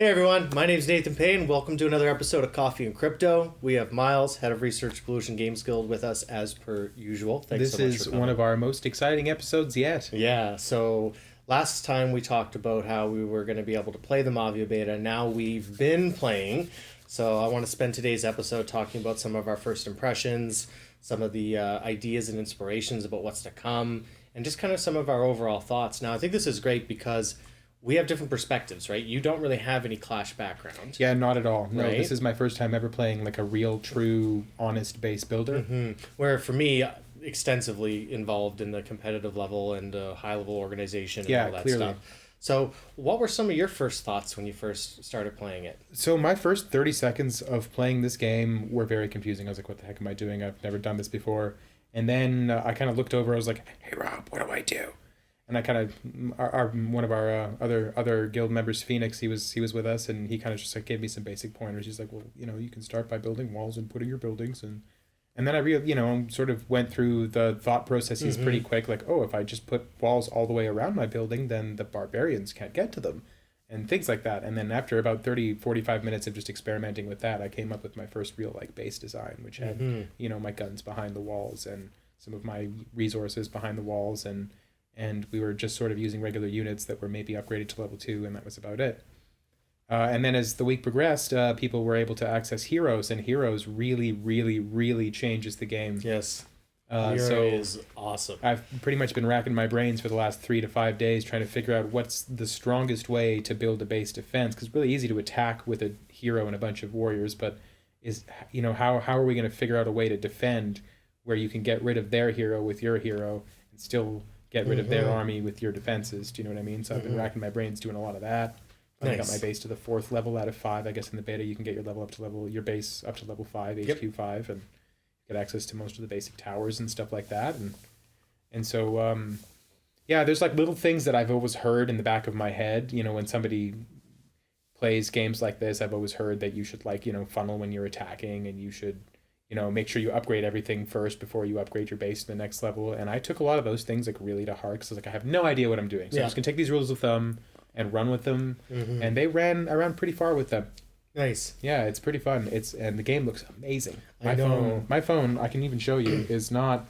Hey everyone, my name is Nathan Payne. Welcome to another episode of Coffee and Crypto. We have Miles, head of research, Blue Ocean Games Guild, with us as per usual. Thanks This so much is for coming. one of our most exciting episodes yet. Yeah, so last time we talked about how we were going to be able to play the Mavia beta. Now we've been playing. So I want to spend today's episode talking about some of our first impressions, some of the ideas and inspirations about what's to come, and just kind of some of our overall thoughts. Now, I think this is great because we have different perspectives, right? You don't really have any Clash background. Yeah, not at all. No, Right? this is my first time ever playing like a real, true, honest base builder. Where for me, extensively involved in the competitive level and high level organization and Yeah, all that clearly. stuff. So, what were some of your first thoughts when you first started playing it? So my first 30 seconds of playing this game were very confusing. I was like, what the heck am I doing? I've never done this before. And then I kind of looked over. I was like, hey, Rob, what do I do? And I kind of, one of our other guild members, Phoenix, he was with us, and he kind of just like gave me some basic pointers. He's like, well, you can start by building walls and putting your buildings, and then I sort of went through the thought processes pretty quick. Like, oh, if I just put walls all the way around my building, then the barbarians can't get to them, and things like that. And then after about 45 minutes of just experimenting with that, I came up with my first real like base design, which had my guns behind the walls and some of my resources behind the walls, and we were just sort of using regular units that were maybe upgraded to level 2, and that was about it. And then as the week progressed, people were able to access Heroes, and Heroes really, really, really changes the game. Yes. So Hero is awesome. I've pretty much been racking my brains for the last 3 to 5 days trying to figure out what's the strongest way to build a base defense, because it's really easy to attack with a hero and a bunch of warriors, but how are we going to figure out a way to defend where you can get rid of their hero with your hero and still get rid of their army with your defenses? Do you know what I mean? So I've been racking my brains doing a lot of that. I got my base to the 4th level out of 5. I guess in the beta you can get your base up to level 5, HQ 5, and get access to most of the basic towers and stuff like that. And so there's like little things that I've always heard in the back of my head. When somebody plays games like this, I've always heard that you should funnel when you're attacking, and you should make sure you upgrade everything first before you upgrade your base to the next level. And I took a lot of those things like really to heart, because I was like, I have no idea what I'm doing. So I'm just gonna take these rules of thumb and run with them. And I ran pretty far with them. Nice. Yeah, it's pretty fun. And the game looks amazing. My phone, I can even show you, is not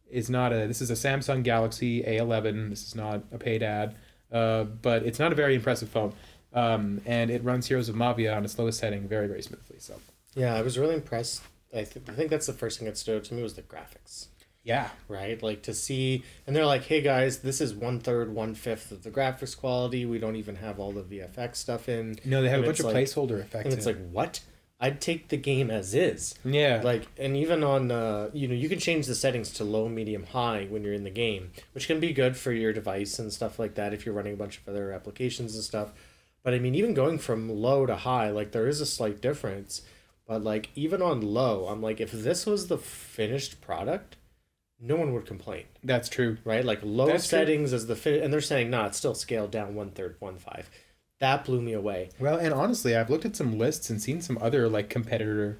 this is a Samsung Galaxy A11. This is not a paid ad, but it's not a very impressive phone. And it runs Heroes of Mavia on its lowest setting very, very smoothly. So Yeah, I was really impressed. I think that's the first thing that stood out to me was the graphics. yeah. Right? Like to see, and they're like, hey guys, this is 1/3, 1/5 of the graphics quality. We don't even have all the VFX stuff in. No, they have And a bunch it's of like- placeholder effects. And it's like, what? I'd take the game as is. Yeah. Like, and even on, you can change the settings to low, medium, high when you're in the game, which can be good for your device and stuff like that if you're running a bunch of other applications and stuff. But I mean, even going from low to high, like there is a slight difference. But like even on low, I'm like, if this was the finished product, no one would complain, That's true. right? Like low That's true. settings as the and they're saying, nah, it's still scaled down 1/3, 1/5. That blew me away. Well, and honestly, I've looked at some lists and seen some other like competitor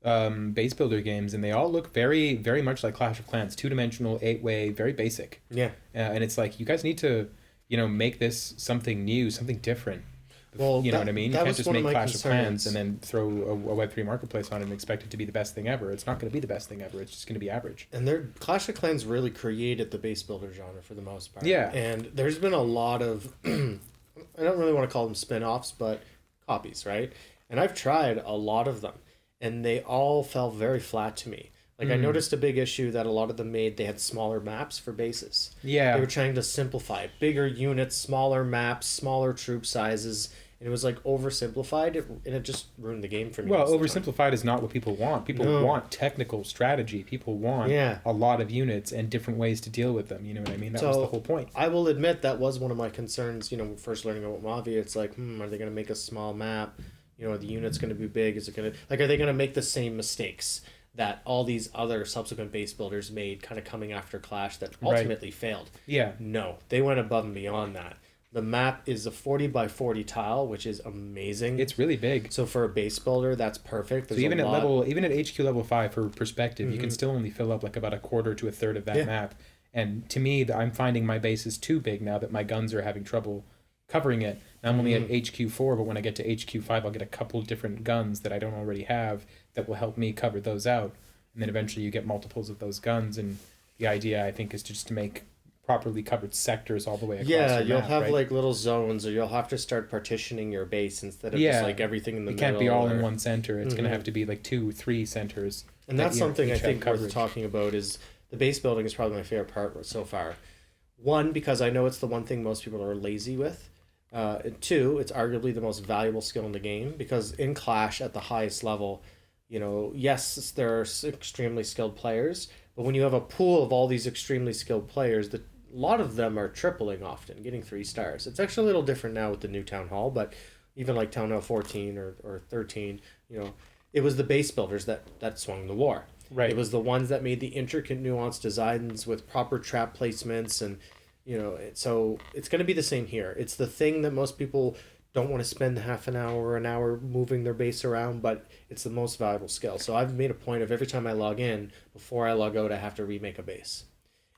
base builder games, and they all look very, very much like Clash of Clans, 2-dimensional, 8-way, very basic. Yeah. And it's like, you guys need to, make this something new, something different. Well, You know what I mean? You that can't was just one of make my Clash of Clans concerns. and then throw a Web3 marketplace on it and expect it to be the best thing ever. It's not going to be the best thing ever. It's just going to be average. And their Clash of Clans really created the base builder genre for the most part. Yeah. And there's been a lot of, I don't really want to call them spin-offs, but copies, right? And I've tried a lot of them, and they all fell very flat to me. Like I noticed a big issue that a lot of them made, they had smaller maps for bases. Yeah. They were trying to simplify it. Bigger units, smaller maps, smaller troop sizes. And it was like oversimplified, and it just ruined the game for me. Well, most of the time. oversimplified is not what people want. People No. want technical strategy. People want Yeah. a lot of units and different ways to deal with them. You know what I mean? That was the whole point. I will admit that was one of my concerns, first learning about Mavia. It's like, are they going to make a small map? Are the units going to be big? Is it going to, like, are they going to make the same mistakes that all these other subsequent base builders made kind of coming after Clash that ultimately failed? Yeah. No, they went above and beyond that. The map is a 40 by 40 tile, which is amazing. It's really big. So for a base builder, that's perfect. So There's even a lot. even at HQ level 5, for perspective, you can still only fill up like about a quarter to a third of that Yeah. map. And to me, I'm finding my base is too big now that my guns are having trouble covering it. Now I'm only at HQ4, but when I get to HQ5, I'll get a couple different guns that I don't already have that will help me cover those out. And then eventually you get multiples of those guns. And the idea, I think, is just to make properly covered sectors all the way across Yeah, your you'll map, have right? like little zones, or you'll have to start partitioning your base instead of just like everything in the it middle. can't be all or... in one center. It's going to have to be like 2, 3 centers. And that's something I think worth coverage. talking about is the base building is probably my favorite part so far. One, because I know it's the one thing most people are lazy with. Two, it's arguably the most valuable skill in the game, because in Clash at the highest level, you know, yes, there are extremely skilled players, but when you have a pool of all these extremely skilled players, a lot of them are tripling often, getting 3 stars. It's actually a little different now with the new Town Hall, but even like Town Hall 14 or 13, you know, it was the base builders that swung the war. Right. It was the ones that made the intricate, nuanced designs with proper trap placements, and you know, so it's going to be the same here. It's the thing that most people don't want to spend half an hour or an hour moving their base around, but it's the most valuable skill. So I've made a point of every time I log in, before I log out, I have to remake a base.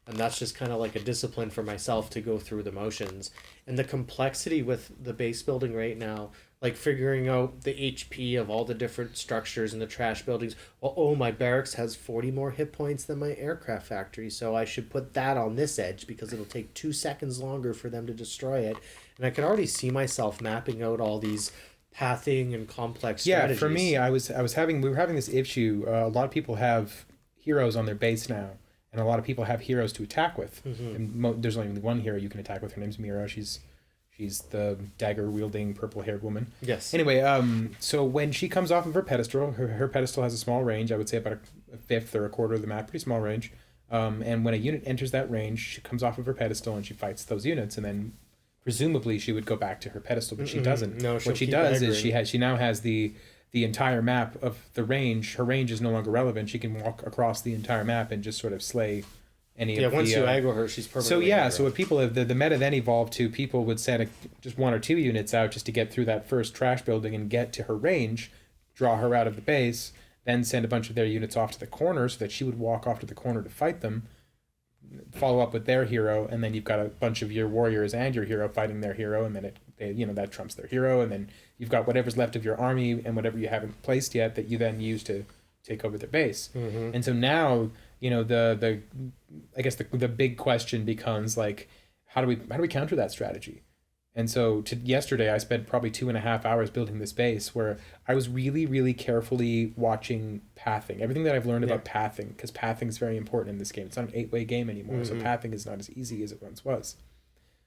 And that's just kind of like a discipline for myself to go through the motions. And the complexity with the base building right now, like figuring out the HP of all the different structures and the trash buildings. Well, oh, my barracks has 40 more hit points than my aircraft factory, so I should put that on this edge because it'll take 2 seconds longer for them to destroy it. And I can already see myself mapping out all these pathing and complex strategies. Yeah, for me, we were having this issue. A lot of people have heroes on their base now, and a lot of people have heroes to attack with. And there's only one hero you can attack with. Her name's Mira. She's the dagger-wielding, purple-haired woman. Yes. Anyway, so when she comes off of her pedestal, her pedestal has a small range. I would say about a fifth or a quarter of the map, pretty small range. And when a unit enters that range, she comes off of her pedestal and she fights those units, and then presumably she would go back to her pedestal, but she doesn't. No, what she does is she now has the entire map of the range. Her range is no longer relevant. She can walk across the entire map and just sort of slay any of the... once you aggro her, she's perfectly So yeah, aggro. so what people have, the meta then evolved to, people would send just 1 or 2 units out just to get through that first trash building and get to her range, draw her out of the base, then send a bunch of their units off to the corner so that she would walk off to the corner to fight them, follow up with their hero, and then you've got a bunch of your warriors and your hero fighting their hero, and then that trumps their hero, and then you've got whatever's left of your army and whatever you haven't placed yet that you then use to take over their base. And so now, you know, the I guess the big question becomes like, how do we counter that strategy? And so yesterday I spent probably 2.5 hours building this base where I was really, really carefully watching pathing. Everything that I've learned about pathing, because pathing is very important in this game. It's not an 8-way game anymore, so pathing is not as easy as it once was.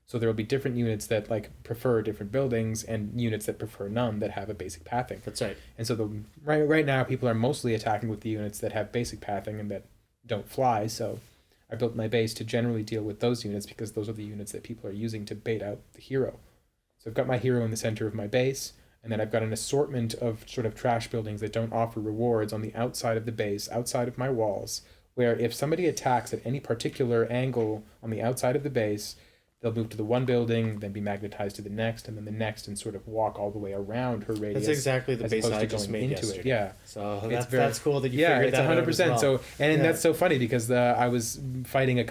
So there will be different units that like prefer different buildings and units that prefer none that have a basic pathing. That's right. And so right now people are mostly attacking with the units that have basic pathing and that don't fly. So I built my base to generally deal with those units because those are the units that people are using to bait out the hero. So I've got my hero in the center of my base, and then I've got an assortment of sort of trash buildings that don't offer rewards on the outside of the base, outside of my walls, where if somebody attacks at any particular angle on the outside of the base, they'll move to the one building, then be magnetized to the next, and then the next, and sort of walk all the way around her radius. That's exactly the as base opposed I to just going made into yesterday. it. Yeah. So It's that's cool that you figured that out as 100%. well. So and that's so funny because I was fighting there's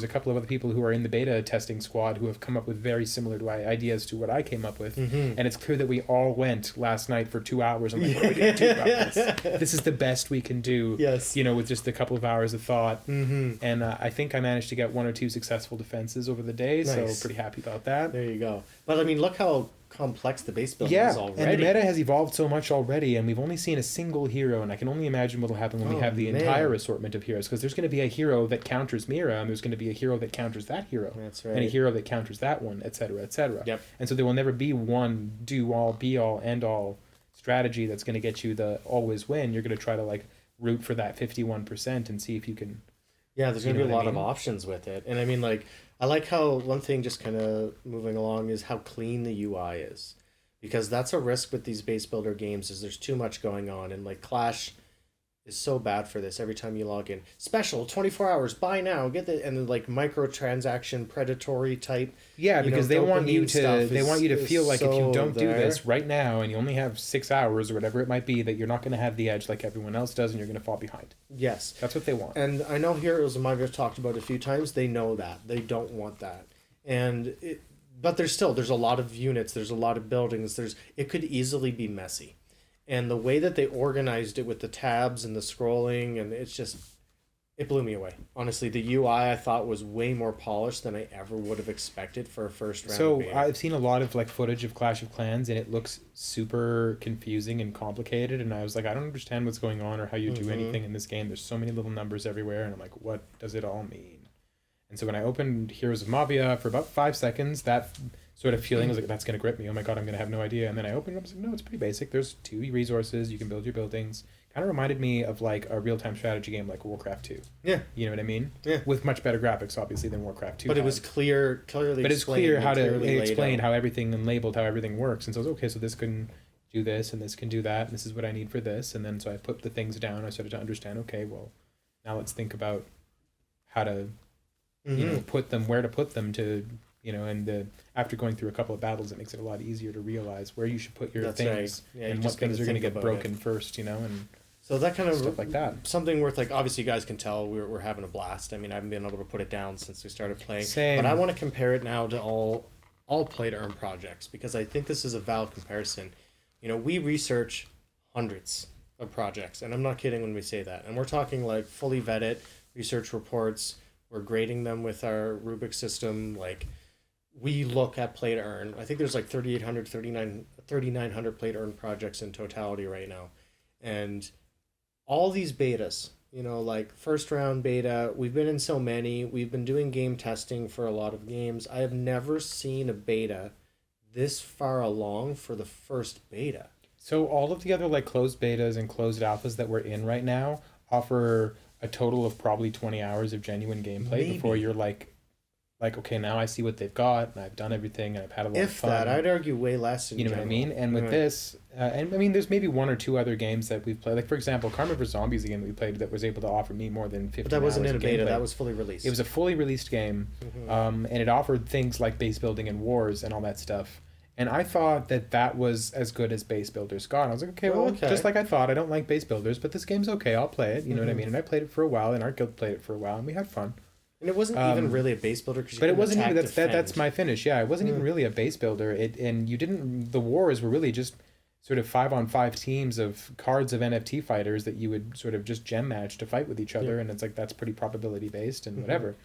a couple of other people who are in the beta testing squad who have come up with very similar ideas to what I came up with. And it's clear that we all went last night for 2 hours. I'm like, what are we going to do about this? This is the best we can do. Yes. You know, with just a couple of hours of thought. And I think I managed to get 1 or 2 successful defenses over the day. Nice. So pretty happy about that. There you go. But I mean, look how complex the base building is already. And the meta has evolved so much already, and we've only seen a single hero, and I can only imagine what will happen when we have the entire assortment of heroes, because there's going to be a hero that counters Mira, and there's going to be a hero that counters that hero. That's right. And a hero that counters that one, etc., etc. Yep. And so there will never be one do-all, be-all, end-all strategy that's going to get you the always win. You're going to try to like root for that 51% and see if you can... Yeah, there's going to be a lot of options with it. And I mean, like, I like how one thing just kind of moving along is how clean the UI is. Because that's a risk with these base builder games is there's too much going on. And like Clash is so bad for this every time you log in. Special, 24 hours, buy now, get the... And then like microtransaction, predatory type... Yeah, because they want you to feel like if you don't do there. this right now and you only have 6 hours or whatever it might be, that you're not going to have the edge like everyone else does and you're going to fall behind. Yes. That's what they want. And I know Heroes of Mavia talked about it a few times. They know that. They don't want that. And but there's a lot of units, there's a lot of buildings, it could easily be messy. And the way that they organized it with the tabs and the scrolling, and it blew me away. Honestly, the UI I thought was way more polished than I ever would have expected for a first round. So beta. I've seen a lot of like footage of Clash of Clans, and it looks super confusing and complicated. And I was like, I don't understand what's going on or how you do anything in this game. There's so many little numbers everywhere, and I'm like, what does it all mean? And so when I opened Heroes of Mavia for about 5 seconds, that sort of feeling was like, that's gonna grip me. Oh my god, I'm gonna have no idea. And then I opened it up, I was like, no, it's pretty basic. There's 2 resources, you can build your buildings. Kind of reminded me of like a real-time strategy game like Warcraft 2. Yeah. You know what I mean? Yeah. With much better graphics, obviously, than Warcraft 2. But it was clearly But it's clear how to explain out. how everything and labeled how everything works. And so I was, okay, so this can do this and this can do that, and this is what I need for this. And then so I put the things down. I started to understand, okay, well, now let's think about how to, put them, where to put them to, and after going through a couple of battles, it makes it a lot easier to realize where you should put your That's things right. Yeah, and what things are going to get broken first, and so that kind of stuff like that. Something worth, like, obviously you guys can tell we're having a blast. I mean, I haven't been able to put it down since we started playing. Same. But I want to compare it now to all play to earn projects, because I think this is a valid comparison. We research hundreds of projects, and I'm not kidding when we say that. And we're talking like fully vetted research reports. We're grading them with our Rubik system. Like, we look at play to earn. I think there's like 3,900 play to earn projects in totality right now. And all these betas, like first round beta, we've been in so many. We've been doing game testing for a lot of games. I have never seen a beta this far along for the first beta. So all of the other like closed betas and closed alphas that we're in right now offer a total of probably 20 hours of genuine gameplay before you're like, okay, now I see what they've got, and I've done everything, and I've had a lot of fun. If that, I'd argue way less in general. What I mean? And with this, and I mean, there's maybe 1 or 2 other games that we've played. Like, for example, Karma vs. Zombies, a game that we played that was able to offer me more than 50 hours. But that wasn't in a beta, gameplay. That was fully released. It was a fully released game, and it offered things like base building and wars and all that stuff. And I thought that was as good as base builders got. And I was like, okay, just like I thought, I don't like base builders, but this game's okay, I'll play it. You know what I mean? And I played it for a while, and our guild played it for a while, and we had fun. And it wasn't even really a base builder. But it wasn't even, that's my finish. Yeah, it wasn't even really a base builder. The wars were really just sort of 5-on-5 teams of cards of NFT fighters that you would sort of just gem match to fight with each other. And it's like, that's pretty probability based and whatever.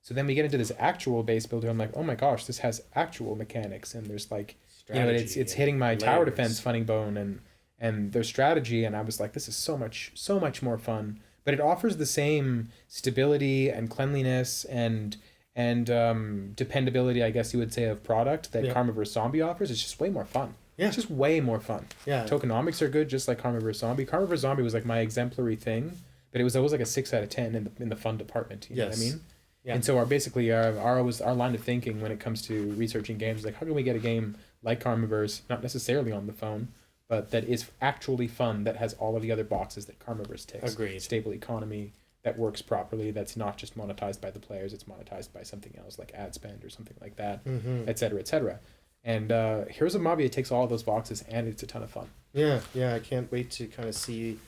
So then we get into this actual base builder. I'm like, oh my gosh, this has actual mechanics, and there's like, strategy, it's hitting my tower defense funning bone and their strategy. And I was like, this is so much more fun. But it offers the same stability and cleanliness and dependability, I guess you would say, of product that Karma vs. Zombie offers. It's just way more fun. Yeah. It's just way more fun. Yeah. Tokenomics are good, just like Karma vs. Zombie. Karma vs. Zombie was like my exemplary thing, but it was always like a 6 out of 10 in the fun department. You know what I mean? Yeah. And so our line of thinking when it comes to researching games is like, how can we get a game like Karmaverse, not necessarily on the phone, but that is actually fun, that has all of the other boxes that Karmaverse ticks. Agreed. Stable economy that works properly, that's not just monetized by the players, it's monetized by something else like ad spend or something like that, et cetera, et cetera. And Heroes of Mavia takes all of those boxes, and it's a ton of fun. Yeah, I can't wait to kind of see.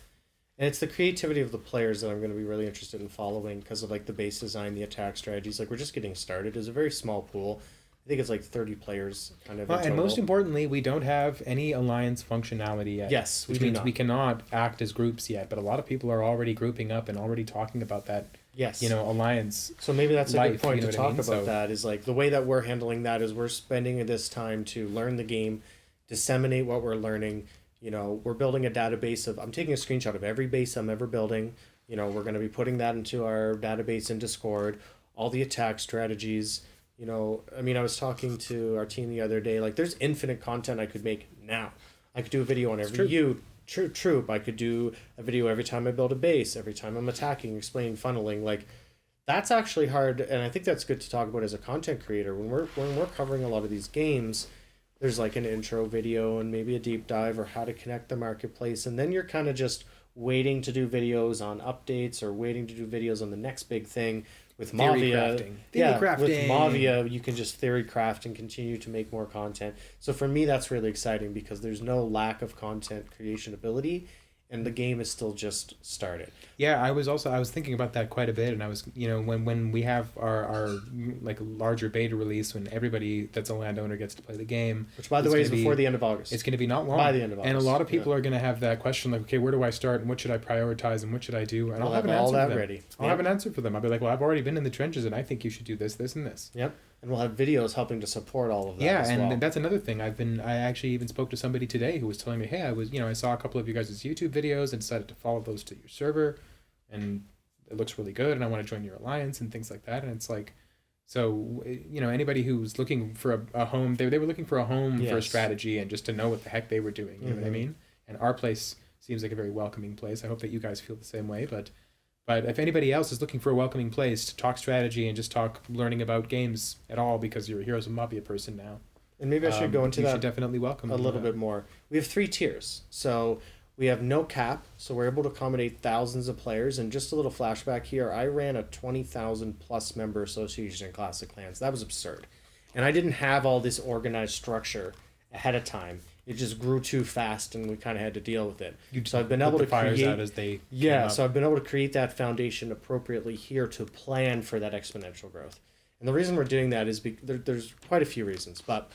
And it's the creativity of the players that I'm going to be really interested in following, because of like the base design, the attack strategies. Like, we're just getting started. It's a very small pool. I think it's like 30 players kind of. And most importantly, we don't have any alliance functionality yet. Yes, which means we cannot act as groups yet. But a lot of people are already grouping up and already talking about that. Yes. Alliance. So maybe that's a good point to talk about. That is like the way that we're handling that is we're spending this time to learn the game, disseminate what we're learning. We're building a database of. I'm taking a screenshot of every base I'm ever building. We're going to be putting that into our database in Discord. All the attack strategies. I was talking to our team the other day, like, there's infinite content I could make now. I could do a video on every troop. I could do a video every time I build a base, every time I'm attacking, explaining funneling. Like, that's actually hard, and I think that's good to talk about as a content creator. When we're covering a lot of these games, there's like an intro video and maybe a deep dive or how to connect the marketplace, and then you're kind of just waiting to do videos on updates or waiting to do videos on the next big thing. With Mavia, with Mavia, you can just theory craft and continue to make more content. So for me, that's really exciting because there's no lack of content creation ability, and the game is still just started. Yeah, I was thinking about that quite a bit, and I was, when we have our like larger beta release, when everybody that's a landowner gets to play the game, which by the way is before the end of August. It's going to be not long. By the end of August. And a lot of people are going to have that question, like, okay, where do I start, and what should I prioritize, and what should I do? And I'll have all that ready. I'll have an answer for them. I'll be like, well, I've already been in the trenches, and I think you should do this, this, and this. Yep. And we'll have videos helping to support all of that. Yeah, as and well. that's another thing. I actually even spoke to somebody today who was telling me, hey, I saw a couple of you guys' YouTube videos and decided to follow those to your server, and it looks really good, and I want to join your alliance and things like that. And it's like, so anybody who's looking for a home, they were looking for a home for a strategy and just to know what the heck they were doing. You know what I mean? And our place seems like a very welcoming place. I hope that you guys feel the same way, but if anybody else is looking for a welcoming place to talk strategy and just talk learning about games at all, because you're a Heroes of Mavia person now, and maybe I should go into that. You should definitely welcome a little bit more. We have 3 tiers, so we have no cap, so we're able to accommodate thousands of players. And just a little flashback here, I ran a 20,000 plus member association in Classic Clans. That was absurd, and I didn't have all this organized structure ahead of time. It just grew too fast, and we kind of had to deal with it. So I've been able to create out as they so I've been able to create that foundation appropriately here to plan for that exponential growth. And the reason we're doing that is there's quite a few reasons, but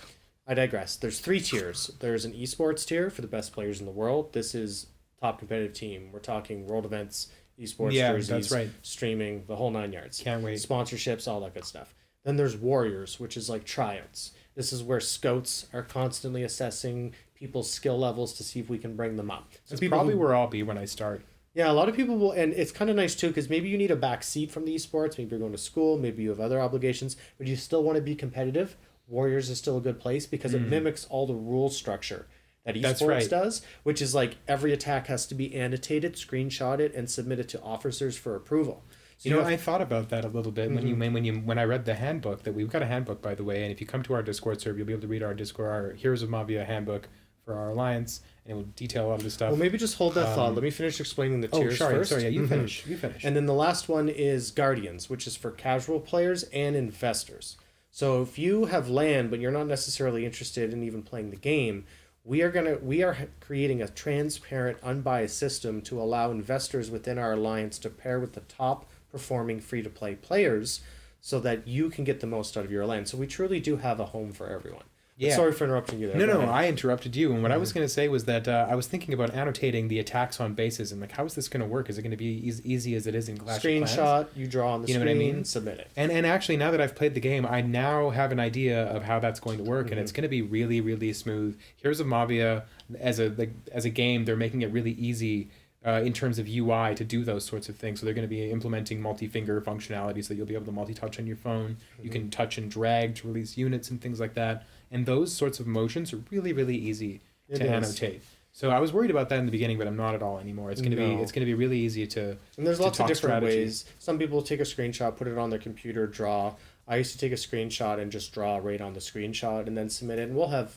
I digress. There's 3 tiers. There's an esports tier for the best players in the world. This is top competitive team. We're talking world events, esports jerseys, that's right. Streaming, the whole 9 yards. Can't wait. Sponsorships, all that good stuff. Then there's warriors, which is like tryouts. This is where scouts are constantly assessing people's skill levels to see if we can bring them up. So that's probably where I'll be when I start. Yeah, a lot of people will, and it's kind of nice too, because maybe you need a back seat from the esports. Maybe you're going to school, maybe you have other obligations, but you still want to be competitive. Warriors is still a good place because it mimics all the rule structure that esports does, which is like every attack has to be annotated, screenshotted, and submitted to officers for approval. So I thought about that a little bit when I read the handbook. That we've got a handbook, by the way, and if you come to our Discord server, you'll be able to read our Heroes of Mavia handbook for our alliance, and it will detail a lot of the stuff. Well, maybe just hold that thought. Let me finish explaining the tiers first. Sorry, yeah, you finish. You finish. And then the last one is Guardians, which is for casual players and investors. So if you have land, but you're not necessarily interested in even playing the game, we are creating a transparent, unbiased system to allow investors within our alliance to pair with the top performing free-to-play players so that you can get the most out of your land. So we truly do have a home for everyone. Yeah. Sorry for interrupting you there. No, I interrupted you. And what I was going to say was that I was thinking about annotating the attacks on bases and like, how is this going to work? Is it going to be as easy as it is in Clash of Clans? Screenshot, you draw on the screen, what I mean? Submit it. And actually, now that I've played the game, I now have an idea of how that's going to work, and it's going to be really, really smooth. Heroes of Mavia, as a game, they're making it really easy in terms of UI to do those sorts of things. So they're going to be implementing multi-finger functionality so that you'll be able to multi-touch on your phone. You can touch and drag to release units and things like that. And those sorts of motions are really, really easy to annotate. So I was worried about that in the beginning, but I'm not at all anymore. It's going to be really easy to. And there's lots of different ways. Some people take a screenshot, put it on their computer, draw. I used to take a screenshot and just draw right on the screenshot and then submit it. And we'll have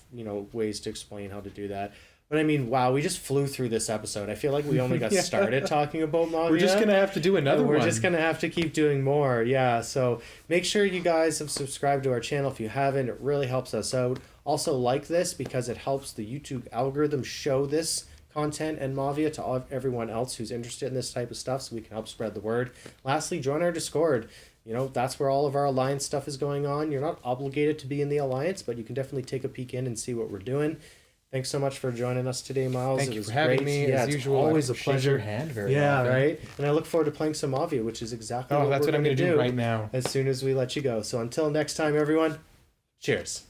ways to explain how to do that. But I mean, wow, we just flew through this episode. I feel like we only got started talking about Mavia. We're just going to have to do another one. We're just going to have to keep doing more. Yeah, so make sure you guys have subscribed to our channel if you haven't. It really helps us out. Also like this because it helps the YouTube algorithm show this content and Mavia to everyone else who's interested in this type of stuff so we can help spread the word. Lastly, join our Discord. That's where all of our Alliance stuff is going on. You're not obligated to be in the Alliance, but you can definitely take a peek in and see what we're doing. Thanks so much for joining us today, Miles. Thank you for having me. Yeah, as usual, always a pleasure. Your hand very often. often. Right. And I look forward to playing some Mavia, which is exactly that's what I'm going to do right now. As soon as we let you go. So until next time, everyone, cheers.